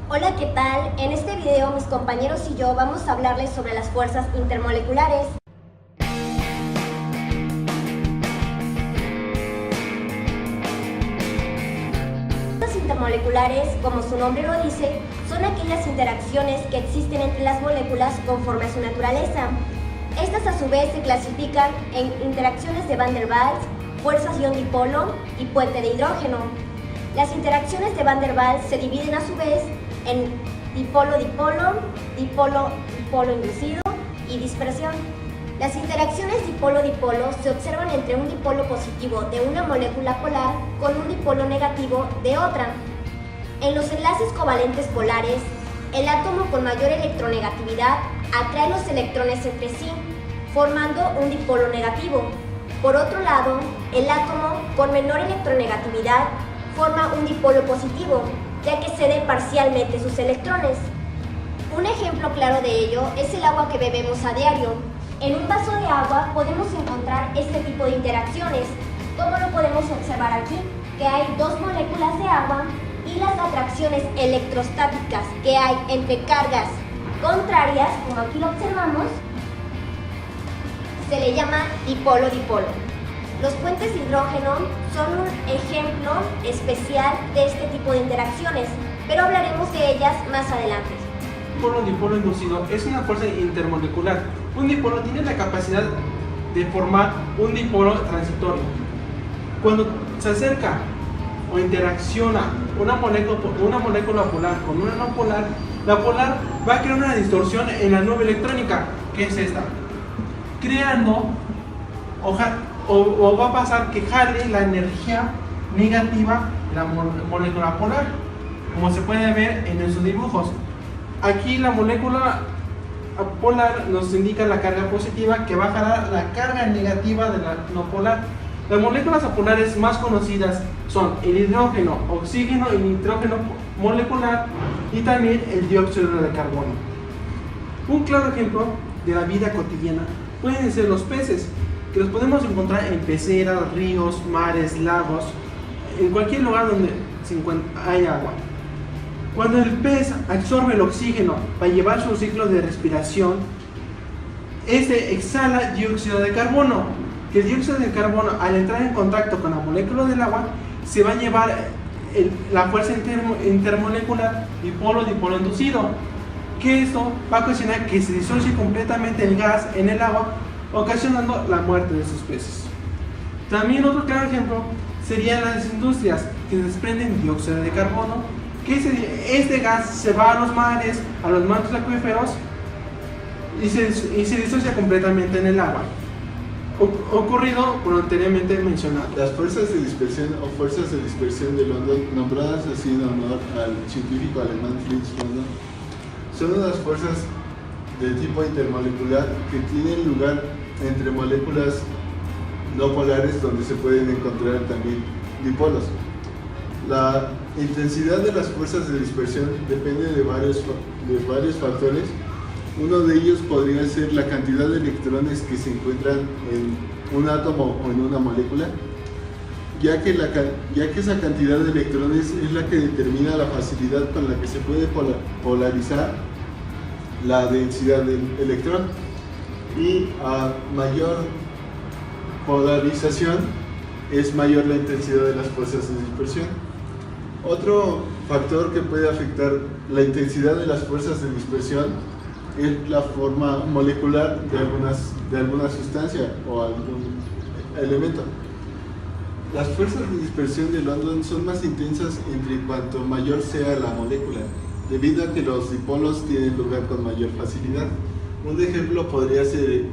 Hola, ¿qué tal? En este video mis compañeros y yo vamos a hablarles sobre las fuerzas intermoleculares. Las intermoleculares, como su nombre lo dice, son aquellas interacciones que existen entre las moléculas conforme a su naturaleza. Estas a su vez se clasifican en interacciones de Van der Waals, fuerzas ion-dipolo y puente de hidrógeno. Las interacciones de Van der Waals se dividen a su vez en dipolo-dipolo, dipolo-dipolo inducido y dispersión. Las interacciones dipolo-dipolo se observan entre un dipolo positivo de una molécula polar con un dipolo negativo de otra. En los enlaces covalentes polares, el átomo con mayor electronegatividad atrae los electrones entre sí, formando un dipolo negativo. Por otro lado, el átomo con menor electronegatividad forma un dipolo positivo, ya que cede parcialmente sus electrones. Un ejemplo claro de ello es el agua que bebemos a diario. En un vaso de agua podemos encontrar este tipo de interacciones, como lo podemos observar aquí, que hay dos moléculas de agua y las atracciones electrostáticas que hay entre cargas contrarias, como aquí lo observamos, se le llama dipolo-dipolo. Los puentes de hidrógeno son un ejemplo especial de este tipo de interacciones, pero hablaremos de ellas más adelante. Dipolo-dipolo inducido es una fuerza intermolecular. Un dipolo tiene la capacidad de formar un dipolo transitorio. Cuando se acerca o interacciona una molécula polar con una no polar, la polar va a crear una distorsión en la nube electrónica, que es esta, creando o va a pasar que jale la energía negativa de la molécula polar, como se puede ver en esos dibujos. Aquí la molécula polar nos indica la carga positiva que va a jalar la carga negativa de la no polar. Las moléculas apolares más conocidas son el hidrógeno, oxígeno y nitrógeno molecular y también el dióxido de carbono. Un claro ejemplo de la vida cotidiana pueden ser los peces, que los podemos encontrar en peceras, ríos, mares, lagos, en cualquier lugar donde hay agua. Cuando el pez absorbe el oxígeno para llevar su ciclo de respiración, este exhala dióxido de carbono, que el dióxido de carbono al entrar en contacto con la molécula del agua se va a llevar la fuerza intermolecular dipolo-dipolo inducido, que esto va a ocasionar que se disocie completamente el gas en el agua, ocasionando la muerte de esos peces. También otro claro ejemplo serían las industrias que desprenden dióxido de carbono, que este gas se va a los mares, a los mantos acuíferos y se disocia completamente en el agua, ocurrido por anteriormente mencionado. Las fuerzas de dispersión o fuerzas de dispersión de London, nombradas así en honor al científico alemán Fritz London, son unas fuerzas de tipo intermolecular que tienen lugar entre moléculas no polares, donde se pueden encontrar también dipolos. La intensidad de las fuerzas de dispersión depende de varios factores. Uno de ellos podría ser la cantidad de electrones que se encuentran en un átomo o en una molécula, ya que esa cantidad de electrones es la que determina la facilidad con la que se puede polarizar la densidad del electrón, y a mayor polarización es mayor la intensidad de las fuerzas de dispersión. Otro factor que puede afectar la intensidad de las fuerzas de dispersión es la forma molecular de alguna sustancia o algún elemento. Las fuerzas de dispersión de London son más intensas entre cuanto mayor sea la molécula, debido a que los dipolos tienen lugar con mayor facilidad. Un ejemplo podría ser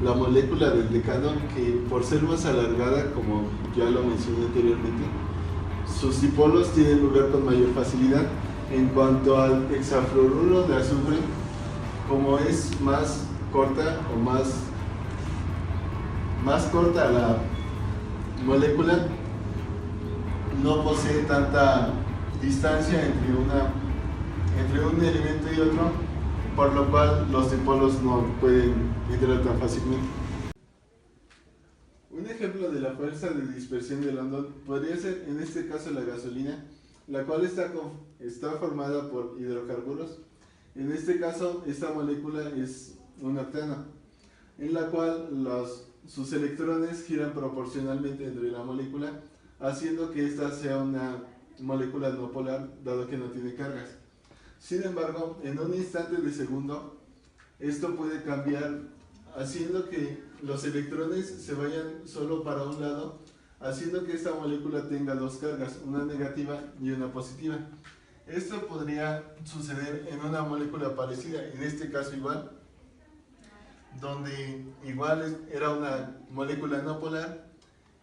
la molécula del decano, que por ser más alargada, como ya lo mencioné anteriormente, sus dipolos tienen lugar con mayor facilidad. En cuanto al hexafluoruro de azufre, como es más corta o más corta la molécula, no posee tanta distancia entre un elemento y otro, por lo cual los dipolos no pueden entrar tan fácilmente. Un ejemplo de la fuerza de dispersión de London podría ser, en este caso, la gasolina, la cual está formada por hidrocarburos. En este caso, esta molécula es un octano, en la cual sus electrones giran proporcionalmente entre la molécula, haciendo que ésta sea una molécula no polar, dado que no tiene cargas. Sin embargo, en un instante de segundo, esto puede cambiar, haciendo que los electrones se vayan solo para un lado, haciendo que esta molécula tenga dos cargas, una negativa y una positiva. Esto podría suceder en una molécula parecida, en este caso igual, donde igual era una molécula no polar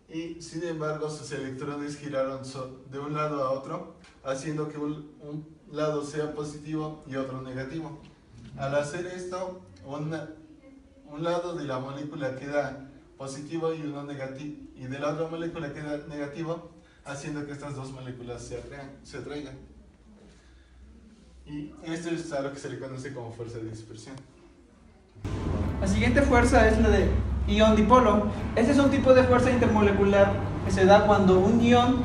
y sin embargo sus electrones giraron de un lado a otro, haciendo que un lado sea positivo y otro negativo. Al hacer esto, un lado de la molécula queda positivo y uno negativo, y de la otra molécula queda negativo, haciendo que estas dos moléculas se atraigan. Y esto es a lo que se le conoce como fuerza de dispersión. La siguiente fuerza es la de ion dipolo. Este es un tipo de fuerza intermolecular que se da cuando un ion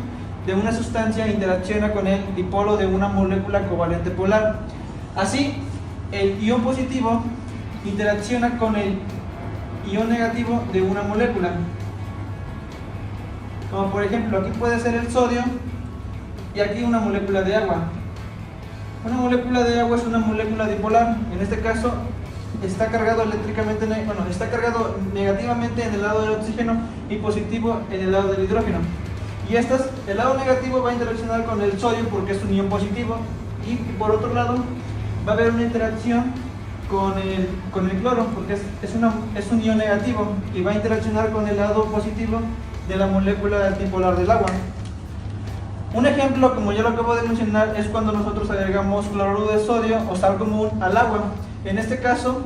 de una sustancia interacciona con el dipolo de una molécula covalente polar. Así, el ion positivo interacciona con el ion negativo de una molécula. Como por ejemplo, aquí puede ser el sodio y aquí una molécula de agua. Una molécula de agua es una molécula dipolar. En este caso, está cargado eléctricamente, está cargado negativamente en el lado del oxígeno y positivo en el lado del hidrógeno. Y el lado negativo va a interaccionar con el sodio porque es un ion positivo, y por otro lado va a haber una interacción con el cloro porque es un ion negativo y va a interaccionar con el lado positivo de la molécula dipolar del agua. Un ejemplo, como ya lo acabo de mencionar, es cuando nosotros agregamos cloruro de sodio o sal común al agua. En este caso,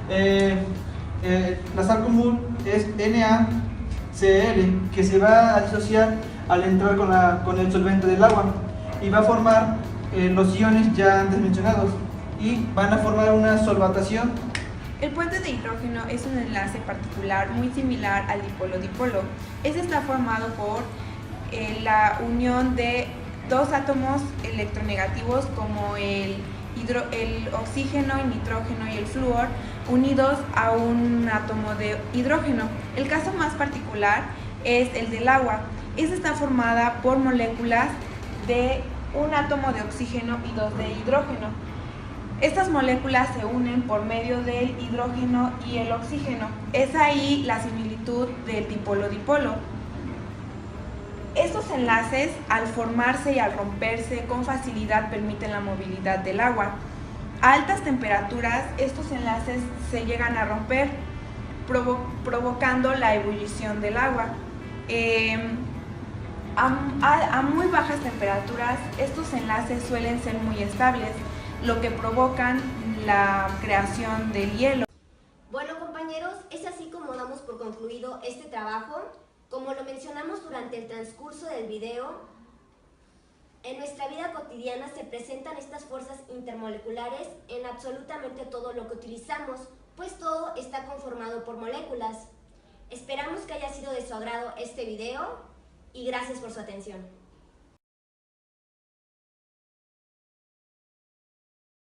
la sal común es NaCl, que se va a disociar al entrar con el solvente del agua y va a formar los iones ya antes mencionados y van a formar una solvatación. El puente de hidrógeno es un enlace particular muy similar al dipolo-dipolo. Este está formado por la unión de dos átomos electronegativos como el oxígeno, el nitrógeno y el flúor, unidos a un átomo de hidrógeno. El caso más particular es el del agua. Esta está formada por moléculas de un átomo de oxígeno y dos de hidrógeno. Estas moléculas se unen por medio del hidrógeno y el oxígeno. Es ahí la similitud del dipolo-dipolo. Estos enlaces, al formarse y al romperse con facilidad, permiten la movilidad del agua. A altas temperaturas, estos enlaces se llegan a romper, provocando la ebullición del agua. A muy bajas temperaturas, estos enlaces suelen ser muy estables, lo que provocan la creación del hielo. Bueno, compañeros, es así como damos por concluido este trabajo. Como lo mencionamos durante el transcurso del video, en nuestra vida cotidiana se presentan estas fuerzas intermoleculares en absolutamente todo lo que utilizamos, pues todo está conformado por moléculas. Esperamos que haya sido de su agrado este video y gracias por su atención.